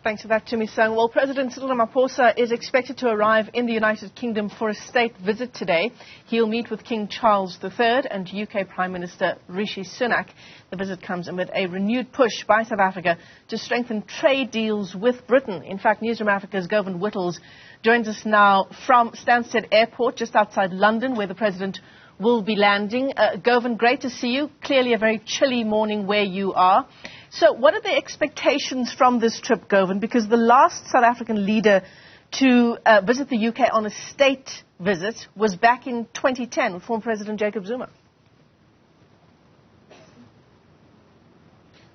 Thanks for that, Timmy Sung. Well, President Cyril Ramaphosa is expected to arrive in the United Kingdom for a state visit today. He'll meet with King Charles III and UK Prime Minister Rishi Sunak. The visit comes amid a renewed push by South Africa to strengthen trade deals with Britain. In fact, Newzroom Afrika's Govan Whittles joins us now from Stansted Airport, just outside London, where the President will be landing. Govan, great to see you. Clearly a very chilly morning where you are. So what are the expectations from this trip, Govan? Because the last South African leader to visit the UK on a state visit was back in 2010 with former President Jacob Zuma.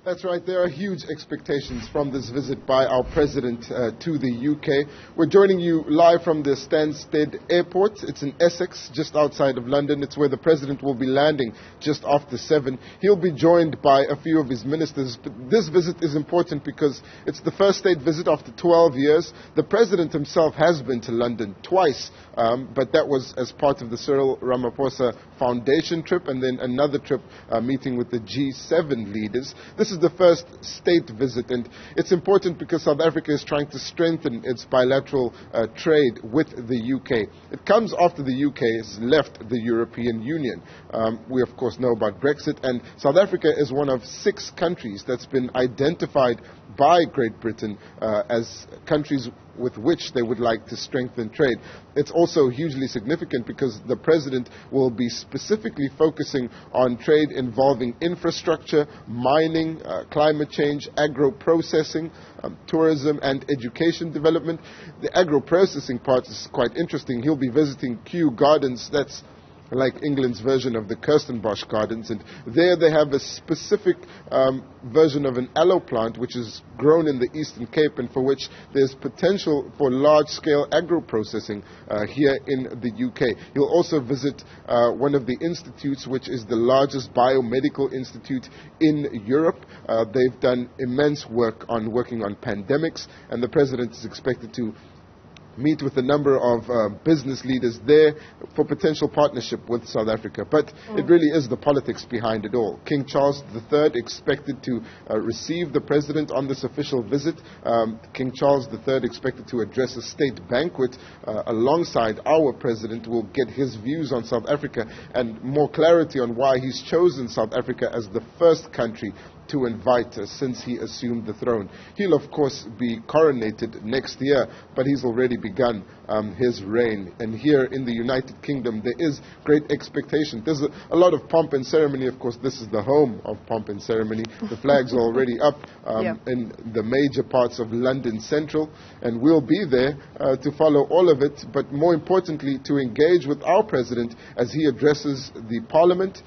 That's right. There are huge expectations from this visit by our president to the UK. We're joining you live from the Stansted Airport. It's in Essex, just outside of London. It's where the president will be landing just after 7. He'll be joined by a few of his ministers. But this visit is important because it's the first state visit after 12 years. The president himself has been to London twice, but that was as part of the Cyril Ramaphosa Foundation trip and then another trip meeting with the G7 leaders. This is the first state visit, and it's important because South Africa is trying to strengthen its bilateral trade with the UK. It comes after the UK has left the European Union. We, of course, know about Brexit, and South Africa is one of 6 countries that's been identified by Great Britain as countries with which they would like to strengthen trade. It's also hugely significant because the president will be specifically focusing on trade involving infrastructure, mining, climate change, agro-processing, tourism and education development. The agro-processing part is quite interesting. He'll be visiting Kew Gardens. That's like England's version of the Kirstenbosch Gardens, and there they have a specific version of an aloe plant which is grown in the Eastern Cape and for which there's potential for large-scale agro-processing here in the UK. He'll also visit one of the institutes which is the largest biomedical institute in Europe. They've done immense work on working on pandemics, and the president is expected to meet with a number of business leaders there for potential partnership with South Africa. But it really is the politics behind it all. King Charles III expected to receive the president on this official visit. King Charles III expected to address a state banquet alongside our president. We'll get his views on South Africa and more clarity on why he's chosen South Africa as the first country to invite since he assumed the throne. He'll, of course, be coronated next year, but he's already begun his reign. And here in the United Kingdom, there is great expectation. There's a lot of pomp and ceremony. Of course, this is the home of pomp and ceremony. The flags are already up in the major parts of London Central, and we'll be there to follow all of it, but more importantly, to engage with our president as he addresses the Parliament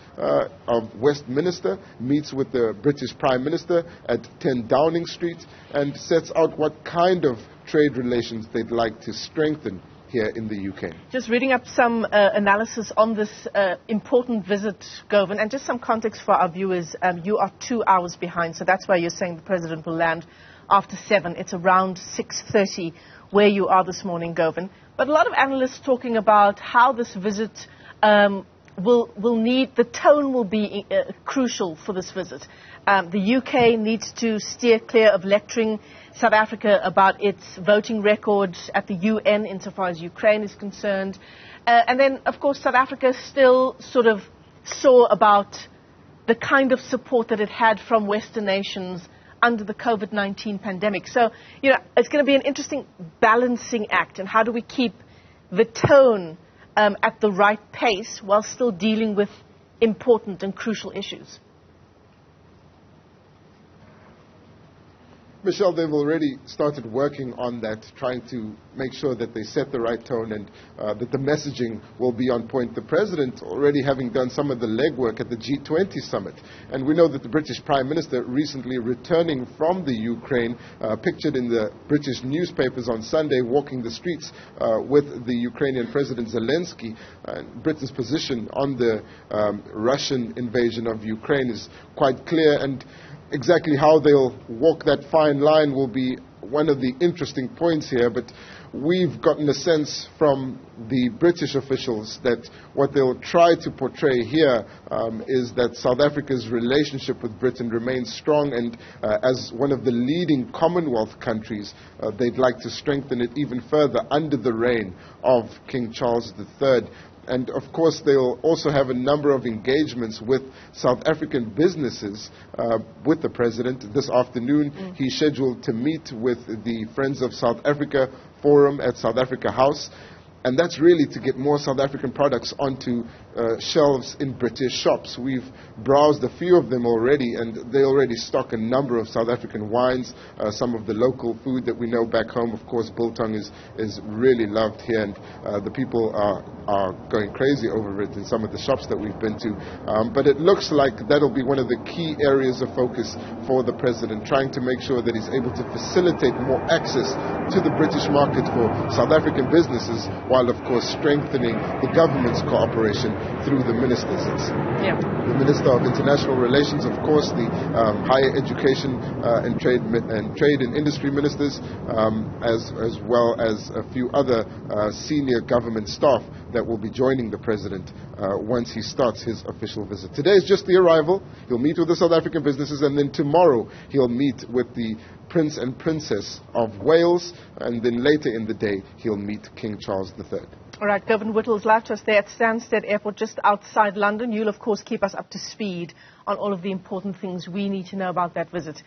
of Westminster, meets with the British Prime Minister at 10 Downing Street, and sets out what kind of trade relations they'd like to strengthen here in the UK. Just reading up some analysis on this important visit, Govan, and just some context for our viewers. You are 2 hours behind, so that's why you're saying the president will land after 7. It's around 6:30 where you are this morning, Govan. But a lot of analysts talking about how this visit the tone will be crucial for this visit. The UK needs to steer clear of lecturing South Africa about its voting record at the UN insofar as Ukraine is concerned. And then, of course, South Africa still sort of saw about the kind of support that it had from Western nations under the COVID-19 pandemic. So, it's going to be an interesting balancing act. And how do we keep the tone at the right pace while still dealing with important and crucial issues? Michelle, they've already started working on that, trying to make sure that they set the right tone and that the messaging will be on point. The president already having done some of the legwork at the G20 summit. And we know that the British Prime Minister recently returning from the Ukraine, pictured in the British newspapers on Sunday, walking the streets with the Ukrainian President Zelensky. Britain's position on the Russian invasion of Ukraine is quite clear, and exactly how they'll walk that fine line will be one of the interesting points here, but we've gotten a sense from the British officials that what they'll try to portray here is that South Africa's relationship with Britain remains strong, and as one of the leading Commonwealth countries, they'd like to strengthen it even further under the reign of King Charles III. And of course, they'll also have a number of engagements with South African businesses with the president. This afternoon, he's scheduled to meet with the Friends of South Africa Forum at South Africa House. And that's really to get more South African products onto shelves in British shops. We've browsed a few of them already, and they already stock a number of South African wines, some of the local food that we know back home. Of course, biltong is really loved here, and the people are going crazy over it in some of the shops that we've been to. But it looks like that'll be one of the key areas of focus for the president, trying to make sure that he's able to facilitate more access to the British market for South African businesses, while of course strengthening the government's cooperation through the ministers. The Minister of International Relations, of course, the Higher Education and Trade and Industry Ministers, as well as a few other senior government staff that will be joining the president once he starts his official visit. Today is just the arrival. He'll meet with the South African businesses, and then tomorrow he'll meet with the Prince and Princess of Wales, and then later in the day he'll meet King Charles III. All right, Govan Whittle is live to us there at Stansted Airport, just outside London. You'll, of course, keep us up to speed on all of the important things we need to know about that visit.